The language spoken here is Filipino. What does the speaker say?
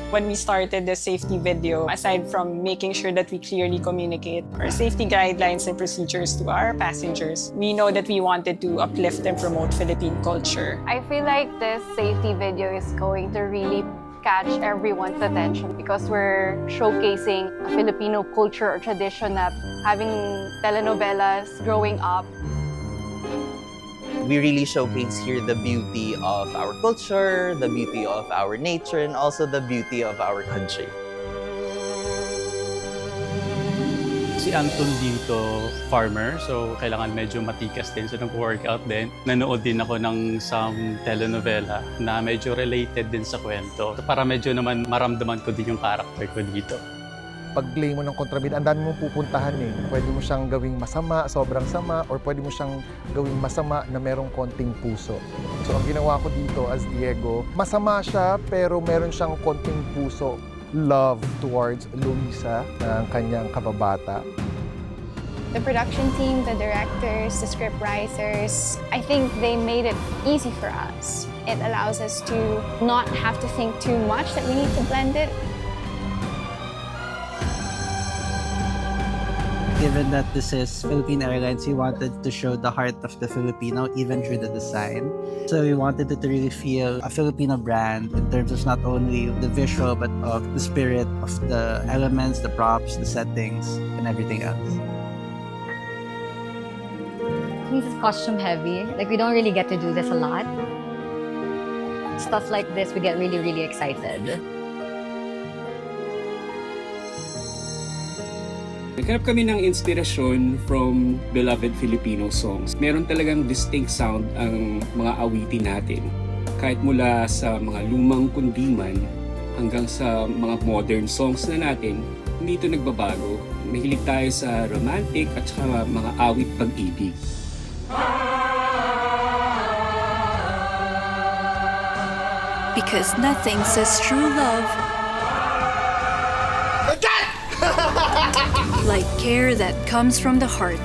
When we started the safety video, aside from making sure that we clearly communicate our safety guidelines and procedures to our passengers, we know that we wanted to uplift and promote Philippine culture. I feel like this safety video is going to really catch everyone's attention because we're showcasing a Filipino culture or tradition na having telenovelas growing up. We really showcase here the beauty of our culture, the beauty of our nature, and also the beauty of our country. Si Anton dito, farmer, so kailangan medyo matikas din. So nag-workout din. Nanood din ako ng some telenovela na medyo related din sa kwento. So, para medyo naman maramdaman ko din yung character ko dito. Pag-play mo ng kontrabida, ang dami mong pupuntahan eh. Pwede mo siyang gawing masama, sobrang sama, or pwede mo siyang gawing masama na merong konting puso. So ang ginawa ko dito as Diego, masama siya pero meron siyang konting puso. Love towards Luisa, ang kanyang kababata. The production team, the directors, the script writers, I think they made it easy for us. It allows us to not have to think too much that we need to blend it. Given that this is Philippine Airlines, we wanted to show the heart of the Filipino even through the design. So we wanted it to really feel a Filipino brand in terms of not only the visual but of the spirit of the elements, the props, the settings, and everything else. This is costume heavy. Like, we don't really get to do this a lot. Stuff like this, we get really, really excited. Naghanap kami ng inspirasyon from beloved Filipino songs. Meron talagang distinct sound ang mga awitin natin. Kahit mula sa mga lumang kundiman hanggang sa mga modern songs na natin, hindi ito nagbabago. Mahilig tayo sa romantic at saka mga awit pag-ibig. Because nothing says true love like care that comes from the heart.